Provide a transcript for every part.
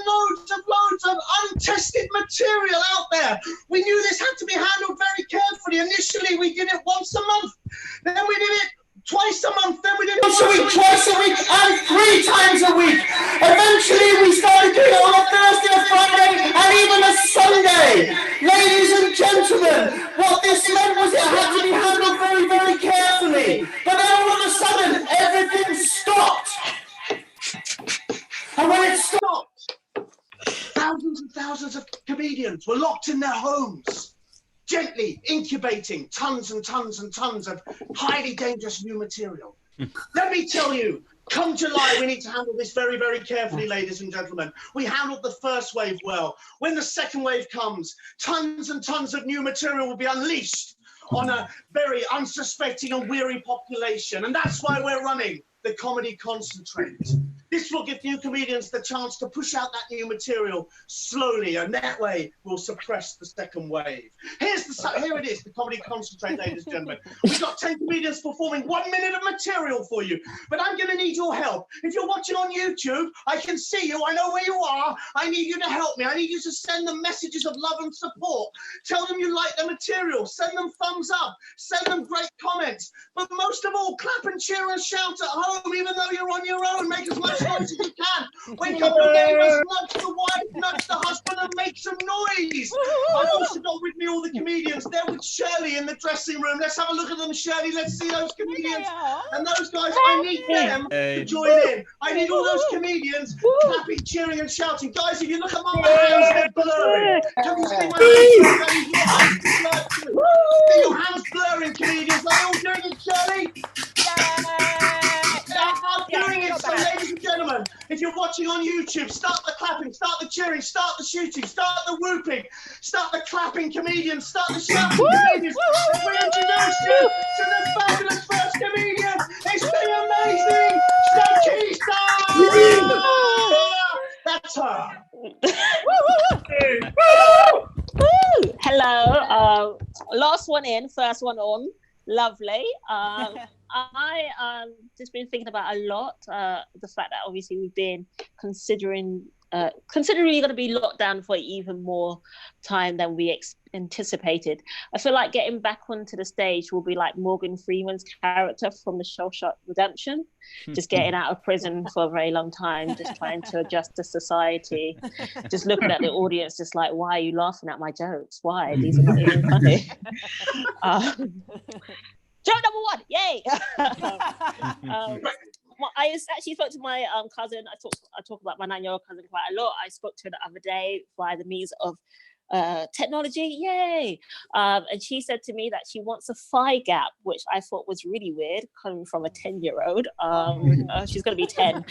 loads of untested material out there. We knew this had to be handled very carefully. Initially, we did it once a month. Then we did it twice a month. Then we did it once a week, twice a week, and 3 times a week. Eventually, we started doing it on a Thursday, a Friday, and even a Sunday. Ladies and gentlemen, what this meant was it had to be handled very, very carefully. But then all of a sudden, everything stopped. And when it stopped, thousands and thousands of comedians were locked in their homes, gently incubating tons and tons and tons of highly dangerous new material. Let me tell you, come July, we need to handle this very, very carefully, ladies and gentlemen. We handled the first wave well. When the second wave comes, tons and tons of new material will be unleashed on a very unsuspecting and weary population. And that's why we're running the Comedy Concentrate. This will give new comedians the chance to push out that new material slowly, and that way we'll suppress the second wave. Here it is, the Comedy Concentrate, ladies and gentlemen. We've got 10 comedians performing 1 minute of material for you, but I'm going to need your help. If you're watching on YouTube, I can see you, I know where you are. I need you to help me. I need you to send them messages of love and support. Tell them you like the material. Send them thumbs up. Send them great comments. But most of all, clap and cheer and shout at home, even though you're on your own. Make as much noise as you can. Wake up the neighbors, nudge the wife, nudge the husband, and make some noise. I've also got with me all the comedians. They're with Shirley in the dressing room. Let's have a look at them, Shirley. Let's see those comedians. And those guys, I need them to join in. I need all those comedians clapping, cheering, and shouting. Guys, if you look at my hands, they're blurring. Can you see my hands? See your hands blurring, comedians. Are they all doing it, Shirley? Doing it. So, ladies and gentlemen, if you're watching on YouTube, start the clapping, start the cheering, start the shooting, start the whooping, start the clapping comedians, start the shouting comedians. As we introduce you to the fabulous first comedian, it's been amazing, Stanky. That's her. Hello. Last one in, first one on. Lovely. I just been thinking about a lot the fact that obviously we've been considering we're going to be locked down for even more time than we anticipated. I feel like getting back onto the stage will be like Morgan Freeman's character from the Shawshank Redemption, just getting out of prison for a very long time, just trying to adjust to society, just looking at the audience, just like, why are you laughing at my jokes? Why? These are not even funny. Joke number 1, yay! I actually spoke to my cousin. I talk about my 9-year-old cousin quite a lot. I spoke to her the other day via the means of technology, yay! And she said to me that she wants a thigh gap, which I thought was really weird coming from a 10-year-old. She's going to be 10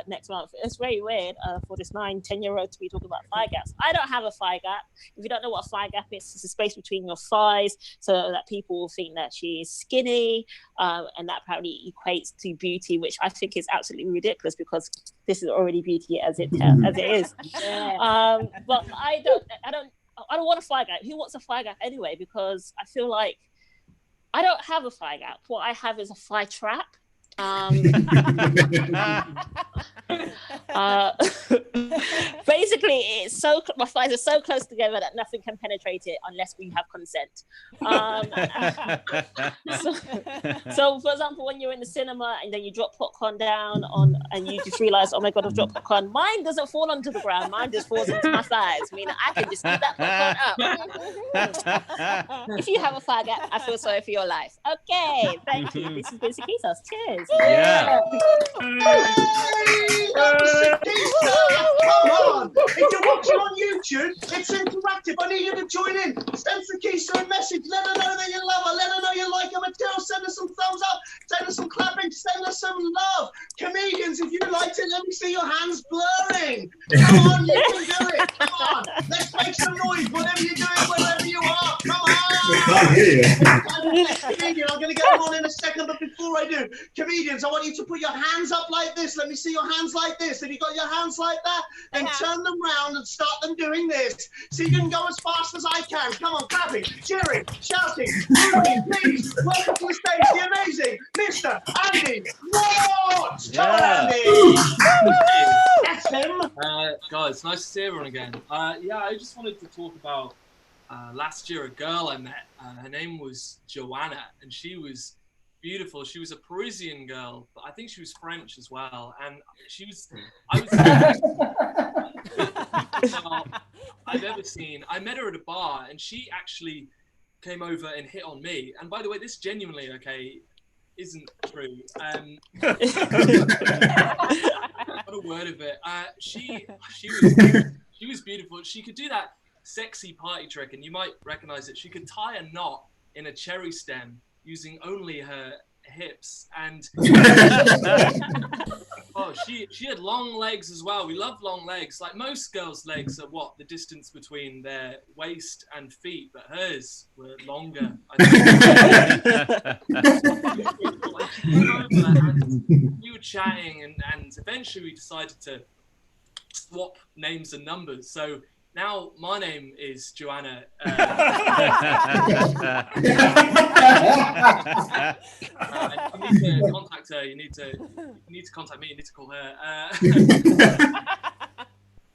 next month. It's very weird for this 9-10-year-old to be talking about thigh gaps. I don't have a thigh gap. If you don't know what a thigh gap is, it's a space between your thighs so that people will think that she's skinny, and that apparently equates to beauty, which I think is absolutely ridiculous because this is already beauty as it is. But I don't want a thigh gap. Who wants a thigh gap anyway? Because I feel like I don't have a thigh gap. What I have is a thigh trap. Basically, my thighs are so close together that nothing can penetrate it unless we have consent. So for example, when you're in the cinema and then you drop popcorn down and you just realize, oh my god, I've dropped popcorn. Mine doesn't fall onto the ground. Mine just falls into my thighs. I mean, I can just eat that popcorn up. If you have a thigh gap, I feel sorry for your life. Okay, thank you. This is Busy Kisos. Cheers. Yeah. Come on! If you're watching on YouTube, it's interactive. I need you to join in. Send Sakisa a message. Let her know that you love her. Let her know you like her material. Send her some thumbs up. Send her some clapping. Send her some love. Comedians, if you liked it, let me see your hands blurring. Come on, you can do it. Come on. Let's make some noise. Whatever you're doing, wherever you are. Come on. I can't hear you. I'm going to get them on in a second. second, but before I do, comedians, I want you to put your hands up like this. Let me see your hands like this. Have you got your hands like that? Then turn them round and start them doing this. So you can go as fast as I can. Come on, clapping, cheering, shouting, moving, please. Welcome to the stage, the amazing Mr. Andy Watts. Come on, Andy. That's him. Guys, nice to see everyone again. Yeah, I just wanted to talk about last year a girl I met. Her name was Joanna, and she was beautiful. She was a Parisian girl, but I think she was French as well. And she was, I was I've ever seen. I met her at a bar, and she actually came over and hit on me. And by the way, this genuinely, okay, isn't true. Not a word of it. She was beautiful. She could do that sexy party trick, and you might recognize it. She could tie a knot in a cherry stem using only her hips, and oh, she had long legs as well. We love long legs. Like most girls' legs are what, the distance between their waist and feet, but hers were longer. I think. We were chatting, and eventually we decided to swap names and numbers. So now my name is Joanna. You need to contact her. You need to contact me. You need to call her.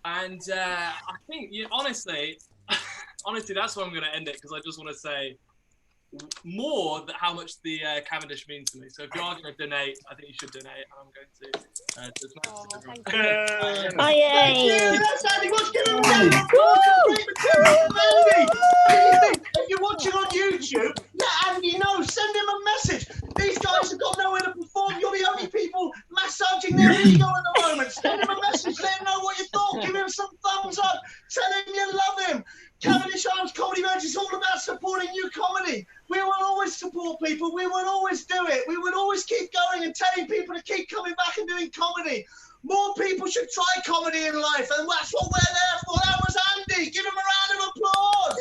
And I think, honestly, that's where I'm going to end it, because I just want to say more that how much the Cavendish means to me. So if you are going to donate, I think you should donate. I'm going to. Thank you. Oh, yay! That's Andy Watts. Give him a round of applause. If you're watching on YouTube, let Andy know. Send him a message. These guys have got nowhere to perform. You're the only people massaging their ego at the moment. Send him a message. Let him know what you thought. Give him some thumbs up. Tell him you love him. Cavendish Arms Comedy Merge is all about supporting new comedy. We will always support people. We will always do it. We will always keep going and telling people to keep coming back and doing comedy. More people should try comedy in life, and that's what we're there for. That was Andy. Give him a round of applause.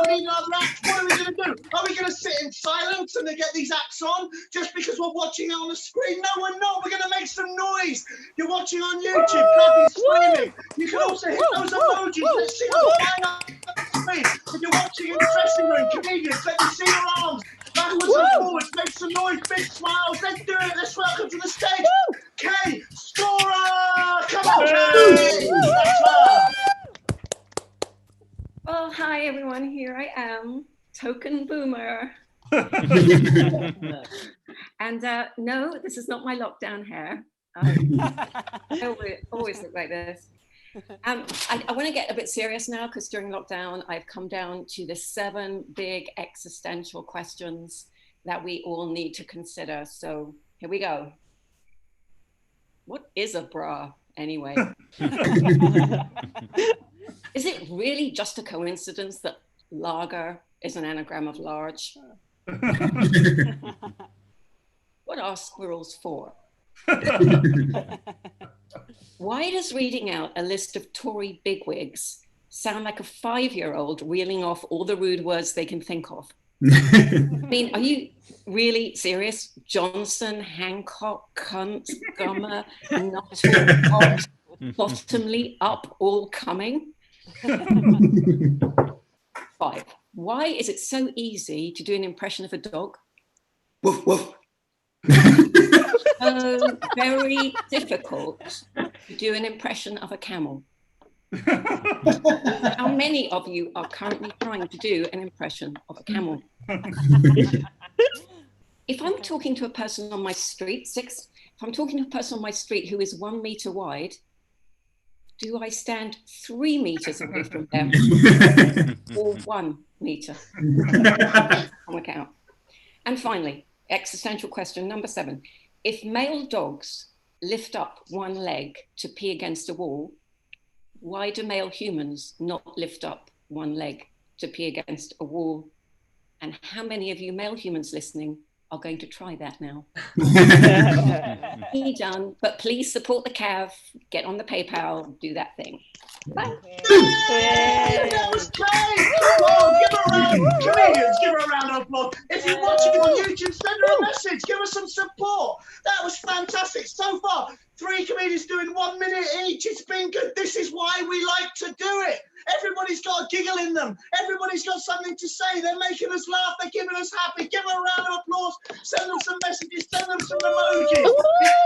We need another act. What are we going to do? Are we going to sit in silence and then get these acts on just because we're watching it on the screen? No, we're not. We're going to make some noise. You're watching on YouTube, clapping, screaming. You can also hit those emojis. Let's see what's flying up the screen. If you're watching in the dressing room, comedians, let me see your arms. Backwards and forwards, make some noise, big smiles. Let's do it. Let's welcome to the stage, Kay Scorer. Come on, Kay. Well, hi everyone. Here I am, token boomer. And no, this is not my lockdown hair. I always look like this. I want to get a bit serious now, because during lockdown, I've come down to the 7 big existential questions that we all need to consider. So here we go. What is a bra anyway? Is it really just a coincidence that lager is an anagram of large? What are squirrels for? Why does reading out a list of Tory bigwigs sound like a 5-year-old reeling off all the rude words they can think of? I mean, are you really serious? Johnson, Hancock, cunt, gummer, nutter, hot, bottomly, up, all coming? 5. Why is it so easy to do an impression of a dog? Woof, woof. Very difficult to do an impression of a camel. How many of you are currently trying to do an impression of a camel? If I'm talking to a person on my street, if I'm talking to a person on my street who is 1 meter wide, do I stand 3 meters away from them or 1 meter? I'll work it out. And finally, existential question number 7. If male dogs lift up one leg to pee against a wall, why do male humans not lift up one leg to pee against a wall? And how many of you male humans listening I'm going to try that now. Be done, but please support the CAV, get on the PayPal, do that thing. Bye. Yay! That was great! Come on, give her a round. Comedians, give her a round of applause. If you're watching on YouTube, send her a message. Give her some support. That was fantastic. So far, 3 comedians doing 1 minute each. It's been good. This is why we like to do it. Everybody's got a giggle in them. Everybody's got something to say. They're making us laugh. They're keeping us happy. Give them a round of applause. Send them some messages. Send them some emojis. It's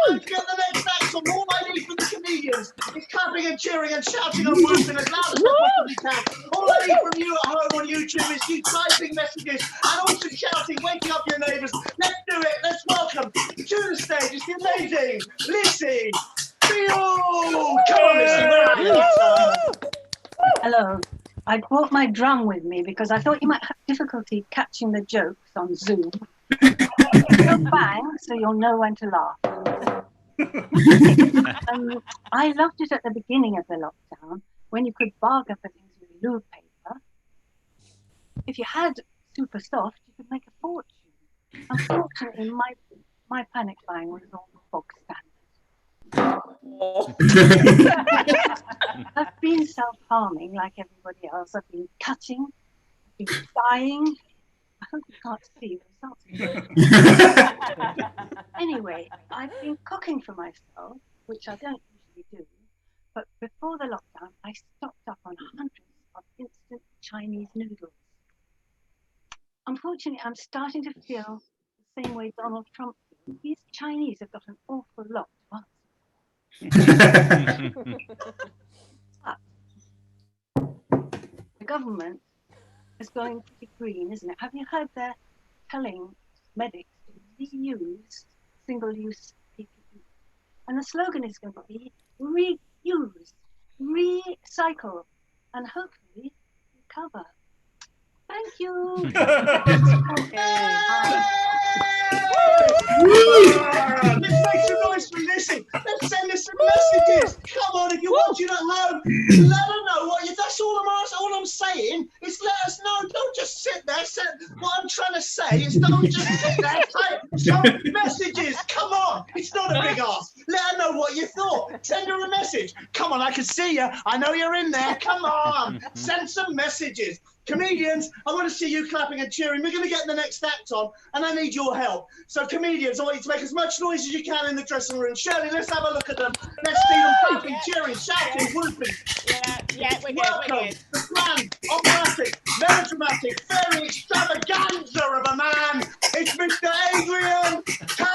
time to get the next act on. All I need from the comedians is clapping and cheering and shouting and whooping as loud as I possibly can. All I need from you at home on YouTube is you typing messages and also shouting, waking up your neighbours. Let's do it. Let's welcome to the stage. It's the amazing Lizzie. Come on, Lizzie. Where are you? Hello. I brought my drum with me because I thought you might have difficulty catching the jokes on Zoom. Go bang, so you'll know when to laugh. I loved it at the beginning of the lockdown when you could bargain for things with loo paper. If you had super soft, you could make a fortune. Unfortunately, my panic buying was all bog standard. I've been self-harming like everybody else. I've been cutting, I've been dying. I hope you can't see the results. Anyway, I've been cooking for myself, which I don't usually do. But before the lockdown, I stocked up on hundreds of instant Chinese noodles. Unfortunately, I'm starting to feel the same way Donald Trump feels. These Chinese have got an awful lot to answer. The government is going pretty green, isn't it? Have you heard they're telling medics to reuse single-use PPE? And the slogan is going to be reuse, recycle, and hopefully recover. Thank you. Let's make some noise for Lizzie. Let's send her some messages. Come on, if you're watching at home, let her know what you. That's all I'm saying is let us know. Don't just sit there. What I'm trying to say is don't just sit there. Type some messages. Come on, it's not a big ask. Let her know what you thought. Send her a message. Come on, I can see you. I know you're in there. Come on, send some messages. Comedians, I want to see you clapping and cheering. We're going to get the next act on, and I need your help. So, comedians, I want you to make as much noise as you can in the dressing room. Shirley, let's have a look at them. Let's see them clapping, cheering, shouting, whooping. Yeah, we're Welcome, the grand, operatic, melodramatic, very extravaganza of a man. It's Mr. Adrian Cow.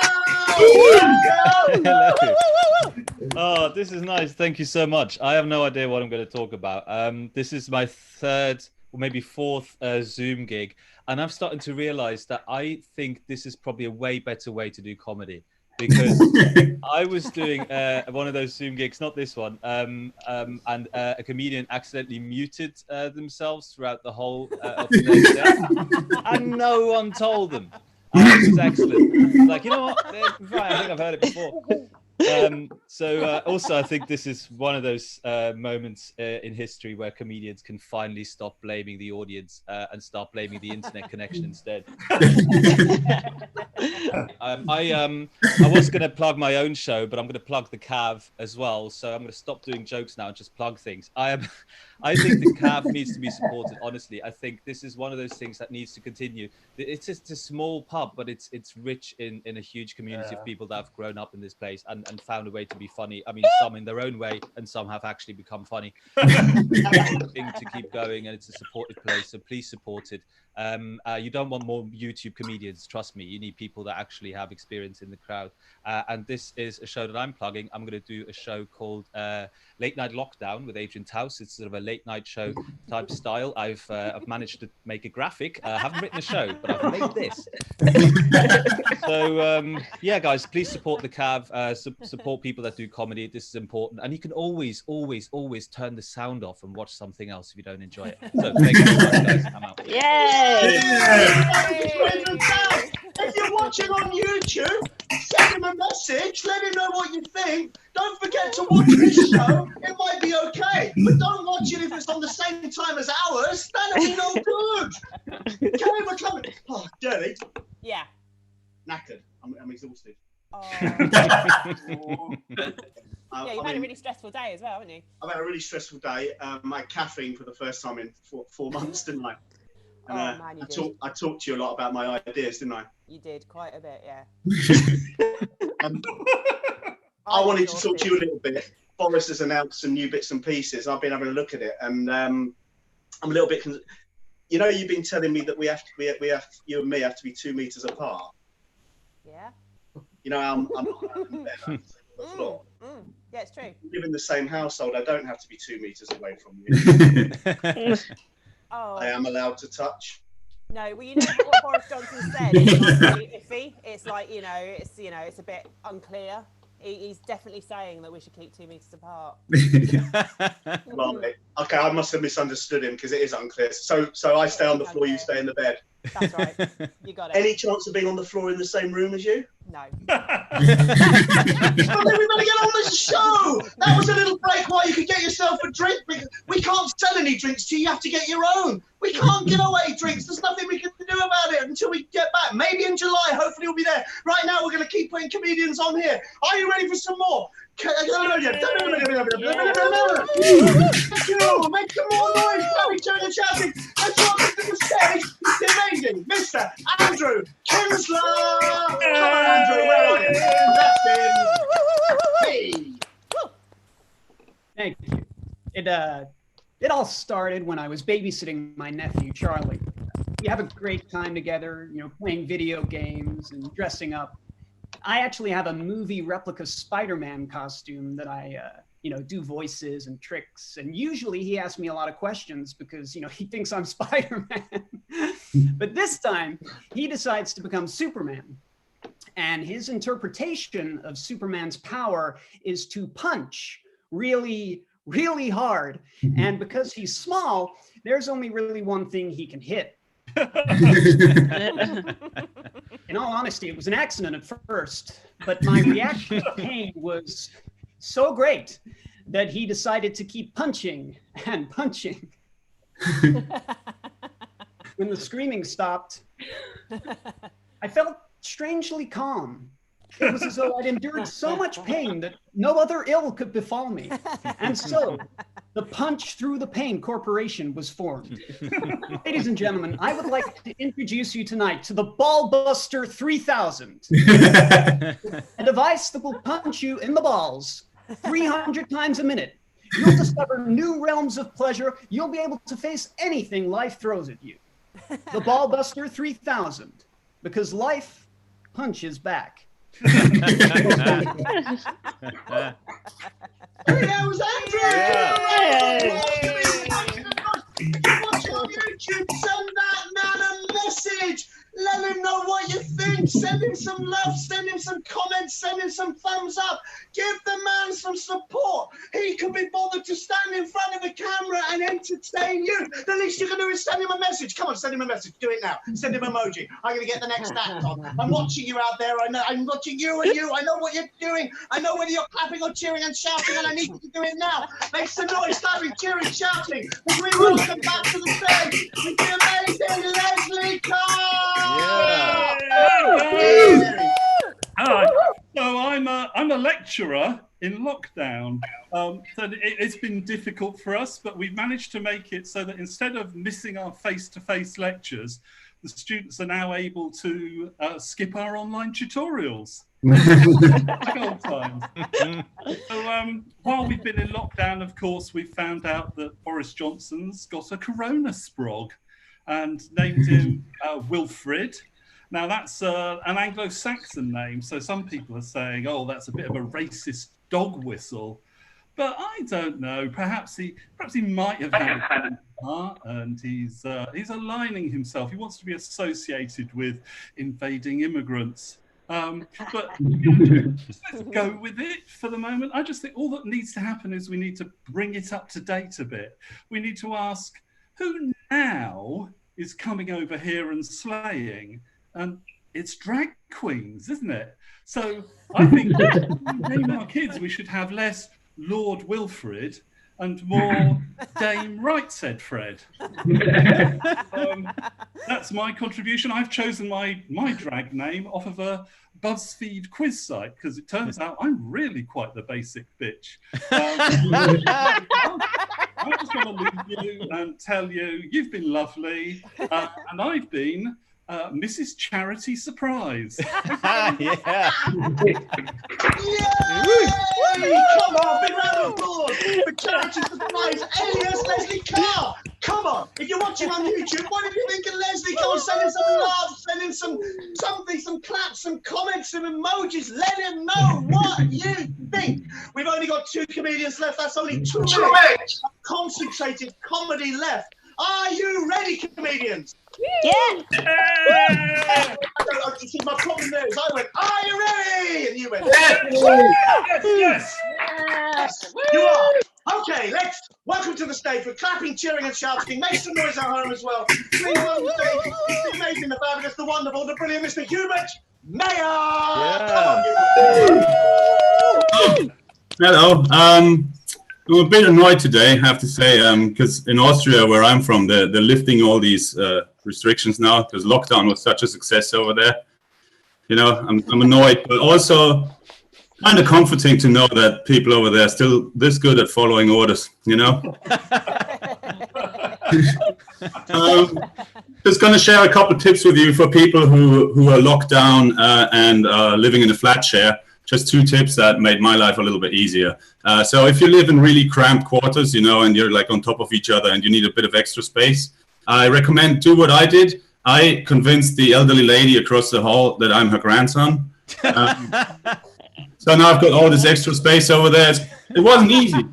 Oh, this is nice. Thank you so much. I have no idea what I'm going to talk about. This is my 3rd or maybe 4th Zoom gig, and I'm starting to realize that I think this is probably a way better way to do comedy, because I was doing one of those Zoom gigs, not this one, and a comedian accidentally muted themselves throughout the whole of the set, and no one told them. It was excellent. Like, you know what? Right, I think I've heard it before. Also, I think this is one of those moments in history where comedians can finally stop blaming the audience and start blaming the internet connection instead. I was going to plug my own show, but I'm going to plug the CAV as well. So I'm going to stop doing jokes now and just plug things. I think the CAV needs to be supported. Honestly, I think this is one of those things that needs to continue. It's just a small pub, but it's rich in a huge community of people that have grown up in this place and found a way to be funny. I mean, some in their own way, and some have actually become funny. Thing to keep going, and it's a supportive place, so please support it. You don't want more YouTube comedians, trust me. You need people that actually have experience in the crowd. And this is a show that I'm plugging. I'm going to do a show called Late Night Lockdown with Adrian Taus. It's sort of a late night show type style. I've managed to make a graphic. I haven't written a show, but I've made this. So yeah, guys, please support the CAV. Support people that do comedy. This is important. And you can always turn the sound off and watch something else if you don't enjoy it. So thank you so much, guys. I'm out. Yay! If you're watching on YouTube, send him a message, let him know what you think. Don't forget to watch this show. It might be okay, but don't watch it if it's on the same time as ours. That'll be no good. Okay, we're coming. Oh, Jenny. Yeah. knackered. I'm exhausted. Oh. I You've had a mean, really stressful day as well, haven't you? I've had a really stressful day. I had caffeine for the first time in four months, didn't I? And, Oh man, you did. I talked to you a lot about my ideas, didn't I? You did quite a bit, yeah. I wanted to talk to you a little bit. Boris has announced some new bits and pieces. I've been having a look at it, and I'm a little bit. You know, you've been telling me that we have you and me have to be 2 meters apart. Yeah. You know, I'm not on the floor. Yeah, it's true. We live in the same household. I don't have to be 2 meters away from you. Oh. I am allowed to touch. No, well, you know what Boris Johnson said. It's like really iffy. It's like it's a bit unclear. He's definitely saying that we should keep 2 meters apart. Right. Okay, I must have misunderstood him because it is unclear. So I stay on the floor, you stay in the bed. That's right. You got it. Any chance of being on the floor in the same room as you? No. Well, then we better get on with the show. That was a little break while you could get yourself a drink. We can't sell any drinks to you. You have to get your own. We can't give away drinks. There's nothing we can do about it until we get back. Maybe in July. Hopefully we'll be there. Right now we're going to keep putting comedians on here. Are you ready for some more? Make some more noise. Clapping, cheering, and shouting. Let's welcome to the stage the amazing Mr. Andrew Kinsler. Come on, Andrew. Where are you? That's him. Hey. Thank you. It all started when I was babysitting my nephew, Charlie. We have a great time together, playing video games and dressing up. I actually have a movie replica Spider-Man costume that I, do voices and tricks. And usually he asks me a lot of questions because, he thinks I'm Spider-Man. But this time he decides to become Superman. And his interpretation of Superman's power is to punch really, really hard. And because he's small, there's only really one thing he can hit. In all honesty, it was an accident at first, but my reaction to pain was so great that he decided to keep punching and punching. When the screaming stopped, I felt strangely calm. It was as though I'd endured so much pain that no other ill could befall me. And so, the Punch Through the Pain Corporation was formed. Ladies and gentlemen, I would like to introduce you tonight to the Ballbuster 3000. A device that will punch you in the balls 300 times a minute. You'll discover new realms of pleasure. You'll be able to face anything life throws at you. The Ballbuster 3000, because life punches back. Hey, that was Andrew! Watch on YouTube, send that man a message! Let him know what you think! Send him some love, send him some comments, send him some thumbs up! Give the man some support! He can be bothered to stand in front of the camera and entertain you! The least you can do is send him a message! Come on, send him a message, do it now! Send him an emoji! I'm gonna get the next act on! I'm watching you out there, I know, I'm watching you and you! I know what you're doing! I know whether you're clapping or cheering and shouting, and I need you to do it now! Make some noise, clapping, cheering, shouting! As we welcome back to the stage with the amazing Leslie Carr! So I'm a lecturer in lockdown. So it's been difficult for us, but we've managed to make it so that instead of missing our face-to-face lectures, the students are now able to skip our online tutorials. Like old times. So while we've been in lockdown, of course, we've found out that Boris Johnson's got a corona sprog and named him Wilfrid. Now that's an Anglo-Saxon name, so some people are saying, oh, that's a bit of a racist dog whistle. But I don't know. Perhaps he might have had a heart, and he's aligning himself. He wants to be associated with invading immigrants. But just let's go with it for the moment. I just think all that needs to happen is we need to bring it up to date a bit. We need to ask who now is coming over here and slaying. And it's drag queens, isn't it? So I think name our kids, we should have less Lord Wilfrid and more Dame Right, said Fred. That's my contribution. I've chosen my drag name off of a BuzzFeed quiz site because it turns out I'm really quite the basic bitch. I just want to leave you and tell you you've been lovely, and I've been Mrs. Charity Surprise. Yeah. Yay! Come on, big round of applause for Charity Surprise, alias Leslie Carr. Come on, if you're watching on YouTube, what did you think of Leslie Carr? Send him some love, send him something, some claps, some comments, some emojis. Let him know what you think. We've only got 2 comedians left. That's only 2 minutes of concentrated comedy left. Are you ready, comedians? Yeah. You see, my problem there is I went, are you ready? And you went, Yes. You are. Okay, let's welcome to the stage. We're clapping, cheering, and shouting. Make some noise at home as well. Please welcome to the stage the amazing, the fabulous, the wonderful, the brilliant Mr. Hubert Mayer. Yeah. Hello. I'm a bit annoyed today, I have to say, because in Austria, where I'm from, they're lifting all these restrictions now because lockdown was such a success over there. You know, I'm annoyed, but also kind of comforting to know that people over there are still this good at following orders, you know? Just going to share a couple of tips with you for people who are locked down and living in a flat share. Just 2 tips that made my life a little bit easier. So if you live in really cramped quarters, you know, and you're like on top of each other and you need a bit of extra space, I recommend do what I did. I convinced the elderly lady across the hall that I'm her grandson. So now I've got all this extra space over there. It wasn't easy.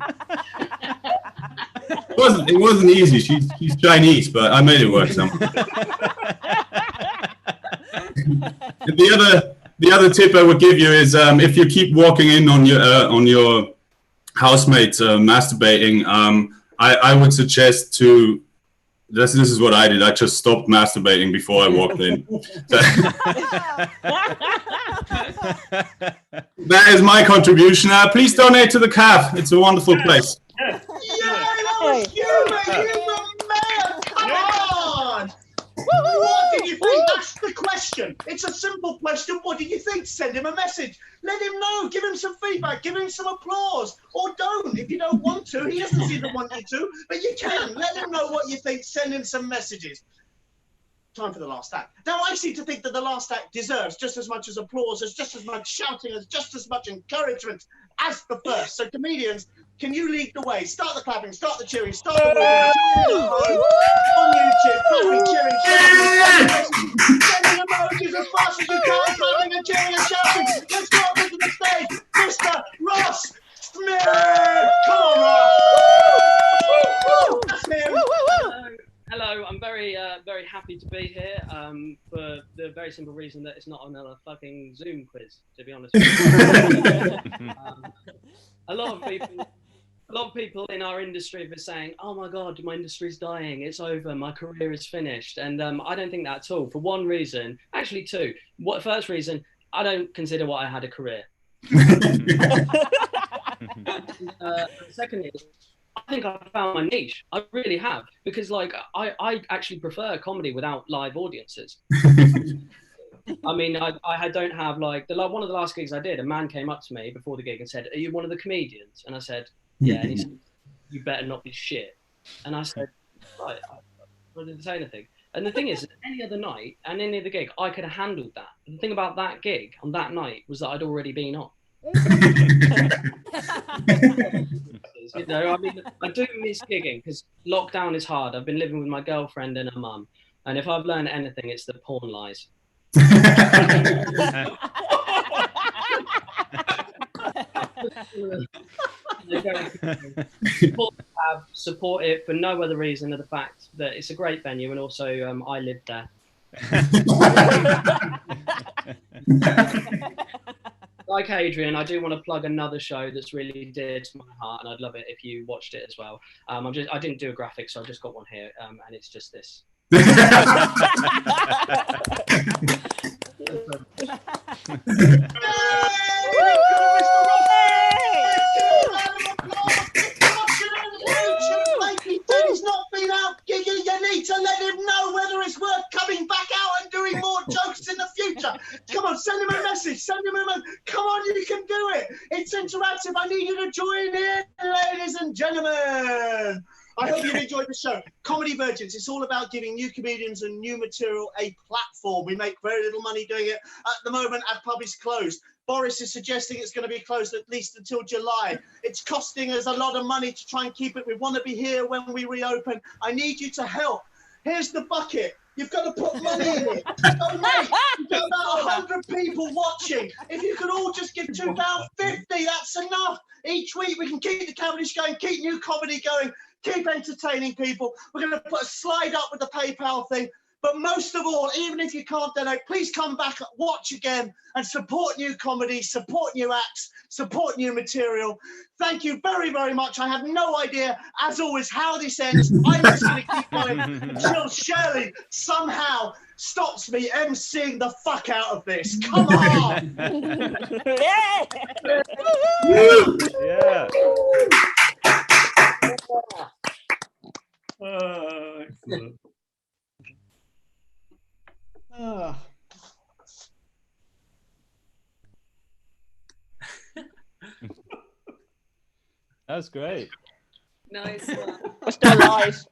It wasn't easy. She's Chinese, but I made it work somehow. The other tip I would give you is if you keep walking in on your housemates masturbating, I would suggest to. This is what I did. I just stopped masturbating before I walked in. That is my contribution. Please donate to the CAF. It's a wonderful place. Yeah, that was Hubert Mayer. Come on. What did you think? That's the question. It's a simple question. What did you think? Send him a message. Let him know. Give him some feedback. Give him some applause. Or don't if you don't want to. He doesn't seem to want you to, but you can. Let him know what you think. Send him some messages. Time for the last act. Now, I seem to think that the last act deserves just as much as applause, as just as much shouting, as just as much encouragement as the first. So, comedians, can you lead the way? Start the clapping, start the cheering, start the walking. On YouTube, clapping, cheering, shouting, sending emojis as fast as you can, clapping and cheering and shouting. Let's go up to the stage, Mr. Ross Smith. Come on, Ross. That's him. Hello, I'm very happy to be here for the very simple reason that it's not another fucking Zoom quiz, to be honest with you. A lot of people in our industry have been saying, oh my God, my industry's dying, it's over, my career is finished. And I don't think that at all, for one reason, actually 2. First reason, I don't consider what I had a career. Secondly, I think I found my niche. I really have, because like I actually prefer comedy without live audiences. I mean, I don't have like one of the last gigs I did. A man came up to me before the gig and said, "Are you one of the comedians?" And I said, "Yeah." And he said, "You better not be shit." And I said, "Right." I didn't say anything. And the thing is, any other night and any other gig, I could have handled that. And the thing about that gig on that night was that I'd already been on. You know, I mean, I do miss gigging because lockdown is hard. I've been living with my girlfriend and her mum, and if I've learned anything, it's that porn lies. Support it for no other reason than the fact that it's a great venue, and also I live there. Like Adrian, I do want to plug another show that's really dear to my heart, and I'd love it if you watched it as well. I didn't do a graphic, so I just got one here, and it's just this. massive. I need you to join in, ladies and gentlemen. I hope you enjoyed the show. Comedy Virgins, it's all about giving new comedians and new material a platform. We make very little money doing it. At the moment, our pub is closed. Boris is suggesting it's going to be closed at least until July. It's costing us a lot of money to try and keep it. We want to be here when we reopen. I need you to help. Here's the bucket. You've got to put money in it. Donate. You've got about 100 people watching. If you could all just give £2.50, that's enough. Each week we can keep the comedy going, keep new comedy going, keep entertaining people. We're going to put a slide up with the PayPal thing. But most of all, even if you can't donate, please come back, watch again, and support new comedy, support new acts, support new material. Thank you very, very much. I have no idea, as always, how this ends. I'm just going to keep going until Shirley somehow stops me emceeing the fuck out of this. Come on! Yeah. Excellent. That was great. Nice. We're still alive.